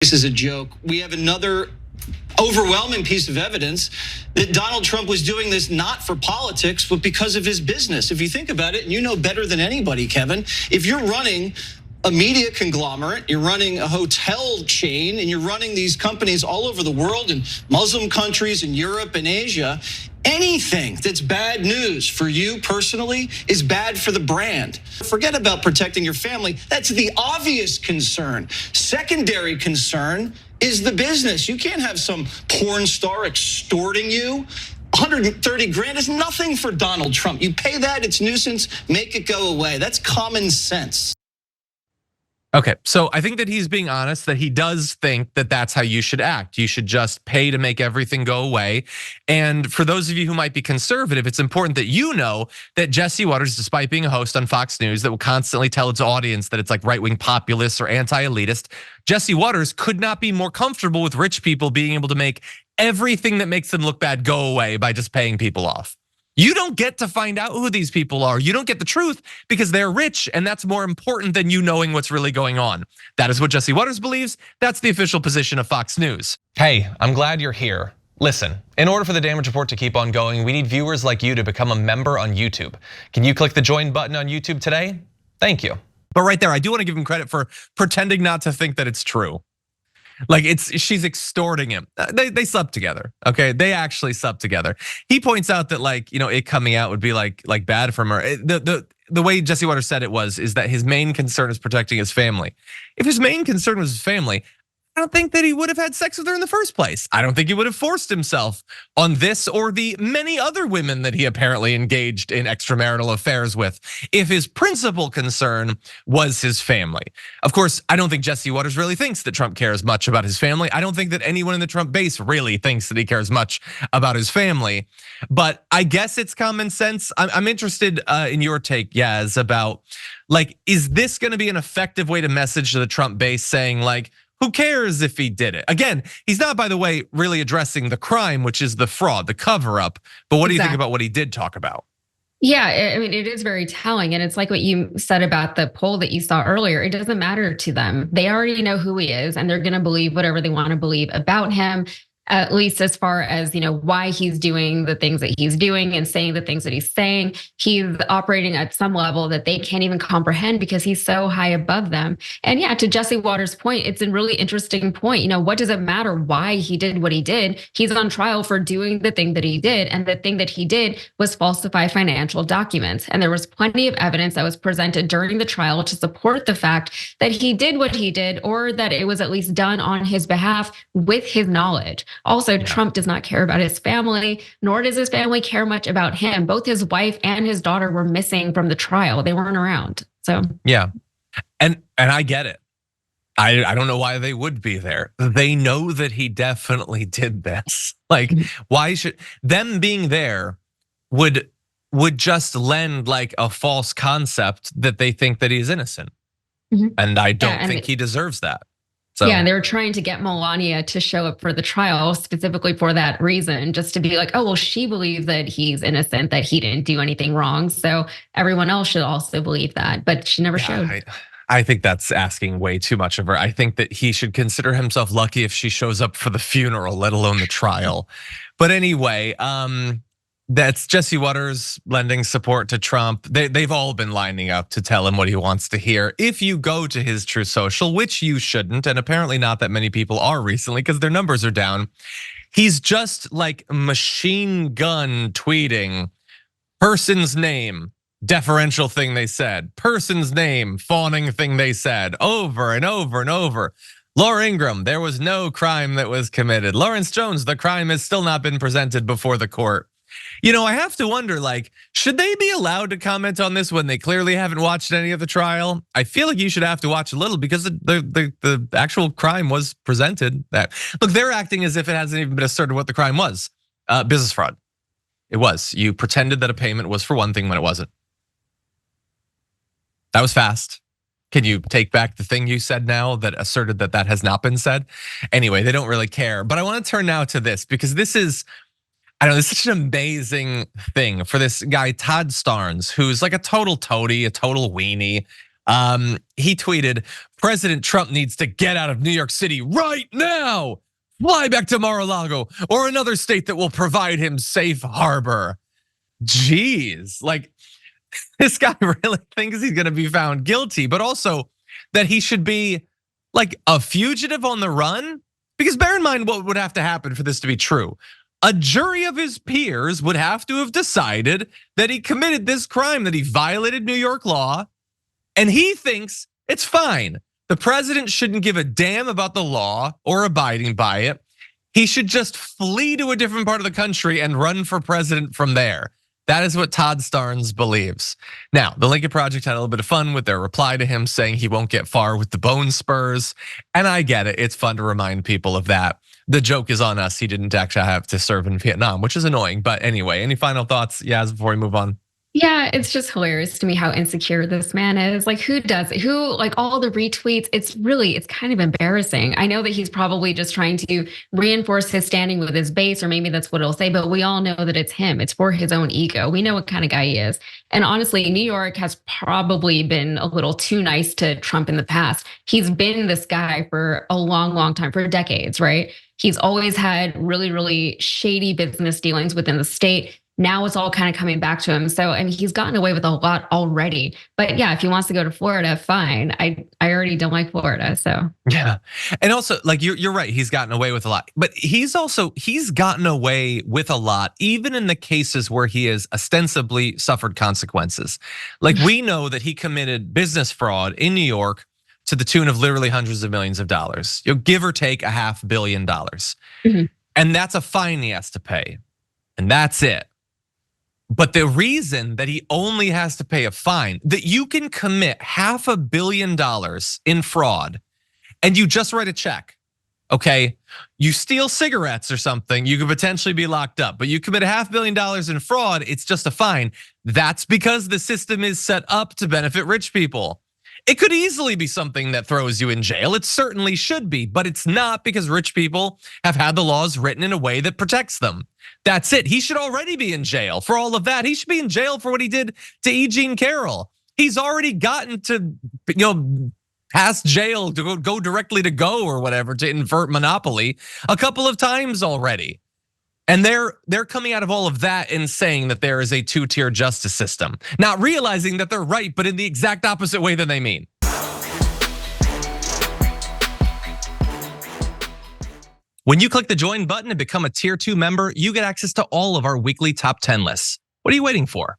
This is a joke. We have another overwhelming piece of evidence that Donald Trump was doing this not for politics, but because of his business. If you think about it, and you know better than anybody, Kevin, if you're running a media conglomerate, you're running a hotel chain, and you're running these companies all over the world in Muslim countries in Europe and Asia, anything that's bad news for you personally is bad for the brand. Forget about protecting your family. That's the obvious concern. Secondary concern is the business. You can't have some porn star extorting you. 130 grand is nothing for Donald Trump. You pay that, it's nuisance, make it go away. That's common sense. Okay, so I think that he's being honest, that he does think that that's how you should act. You should just pay to make everything go away. And for those of you who might be conservative, it's important that you know that Jesse Watters, despite being a host on Fox News that will constantly tell its audience that it's like right-wing populist or anti-elitist, Jesse Watters could not be more comfortable with rich people being able to make everything that makes them look bad go away by just paying people off. You don't get to find out who these people are. You don't get the truth because they're rich, and that's more important than you knowing what's really going on. That is what Jesse Watters believes. That's the official position of Fox News. Hey, I'm glad you're here. Listen, in order for the Damage Report to keep on going, we need viewers like you to become a member on YouTube. Can you click the join button on YouTube today? Thank you. But right there, I do want to give him credit for pretending not to think that it's true. Like she's extorting him. They slept together, okay? They actually slept together. He points out that like, it coming out would be like bad for her. The way Jesse Watters said it is that his main concern is protecting his family. If his main concern was his family, I don't think that he would have had sex with her in the first place. I don't think he would have forced himself on this or the many other women that he apparently engaged in extramarital affairs with, if his principal concern was his family. Of course, I don't think Jesse Watters really thinks that Trump cares much about his family. I don't think that anyone in the Trump base really thinks that he cares much about his family. But I guess it's common sense. I'm interested in your take, Yaz, about like, is this gonna be an effective way to message to the Trump base saying like, who cares if he did it? Again, he's not, by the way, really addressing the crime, which is the fraud, the cover up. But what do you think about what he did talk about? Yeah, I mean, it is very telling. And it's like what you said about the poll that you saw earlier. It doesn't matter to them. They already know who he is, and they're going to believe whatever they want to believe about him. At least as far as, why he's doing the things that he's doing and saying the things that he's saying. He's operating at some level that they can't even comprehend because he's so high above them. And yeah, to Jesse Watters' point, it's a really interesting point. What does it matter why he did what he did? He's on trial for doing the thing that he did. And the thing that he did was falsify financial documents. And there was plenty of evidence that was presented during the trial to support the fact that he did what he did, or that it was at least done on his behalf with his knowledge. Also, Trump does not care about his family, nor does his family care much about him. Both his wife and his daughter were missing from the trial. They weren't around. So yeah, and I get it. I don't know why they would be there. They know that he definitely did this. Like, why should them being there would just lend like a false concept that they think that he's innocent, and I don't think he deserves that. So. Yeah, and they were trying to get Melania to show up for the trial specifically for that reason, just to be like, oh, well, she believes that he's innocent, that he didn't do anything wrong. So everyone else should also believe that, but she never showed. I think that's asking way too much of her. I think that he should consider himself lucky if she shows up for the funeral, let alone the trial. But anyway, that's Jesse Watters lending support to Trump. They've all been lining up to tell him what he wants to hear. If you go to his True Social, which you shouldn't, and apparently not that many people are recently because their numbers are down, he's just like machine gun tweeting person's name, deferential thing they said, person's name, fawning thing they said, over and over and over. Laura Ingraham, there was no crime that was committed. Lawrence Jones, the crime has still not been presented before the court. I have to wonder, like, should they be allowed to comment on this when they clearly haven't watched any of the trial? I feel like you should have to watch a little because the actual crime was presented. That look, they're acting as if it hasn't even been asserted what the crime was. Business fraud. It was. You pretended that a payment was for one thing when it wasn't. That was fast. Can you take back the thing you said now that asserted that that has not been said? Anyway, they don't really care. But I want to turn now to this because this is, I don't know, it's such an amazing thing for this guy, Todd Starnes, who's like a total toady, a total weenie, He tweeted, "President Trump needs to get out of New York City right now. Fly back to Mar-a-Lago or another state that will provide him safe harbor." Jeez, like this guy really thinks he's gonna be found guilty, but also that he should be like a fugitive on the run. Because bear in mind what would have to happen for this to be true. A jury of his peers would have to have decided that he committed this crime, that he violated New York law, and he thinks it's fine. The president shouldn't give a damn about the law or abiding by it. He should just flee to a different part of the country and run for president from there. That is what Todd Starnes believes. Now, the Lincoln Project had a little bit of fun with their reply to him saying he won't get far with the bone spurs. And I get it, it's fun to remind people of that. The joke is on us, he didn't actually have to serve in Vietnam, which is annoying. But anyway, any final thoughts, Yaz, before we move on? Yeah, it's just hilarious to me how insecure this man is. Like, who does it? Who, like, all the retweets? It's kind of embarrassing. I know that he's probably just trying to reinforce his standing with his base, or maybe that's what he'll say, but we all know that it's him. It's for his own ego. We know what kind of guy he is. And honestly, New York has probably been a little too nice to Trump in the past. He's been this guy for a long, long time, for decades, right? He's always had really, really shady business dealings within the state. Now it's all kind of coming back to him. So, I mean, he's gotten away with a lot already. But yeah, if he wants to go to Florida, fine. I already don't like Florida, so. Yeah, and also, like, you're right, he's gotten away with a lot. But he's gotten away with a lot, even in the cases where he has ostensibly suffered consequences. Like, we know that he committed business fraud in New York to the tune of literally hundreds of millions of dollars. Give or take $500 million. And that's a fine he has to pay. And that's it. But the reason that he only has to pay a fine, that you can commit $500 million in fraud and you just write a check, okay? You steal cigarettes or something, you could potentially be locked up, but you commit $500 million in fraud, it's just a fine. That's because the system is set up to benefit rich people. It could easily be something that throws you in jail. It certainly should be, but it's not, because rich people have had the laws written in a way that protects them. That's it. He should already be in jail for all of that. He should be in jail for what he did to E. Jean Carroll. He's already gotten to, past jail to go directly to Go or whatever to invert monopoly a couple of times already. And they're coming out of all of that and saying that there is a two-tier justice system, not realizing that they're right, but in the exact opposite way that they mean. When you click the join button and become a tier 2 member, you get access to all of our weekly top 10 lists. What are you waiting for?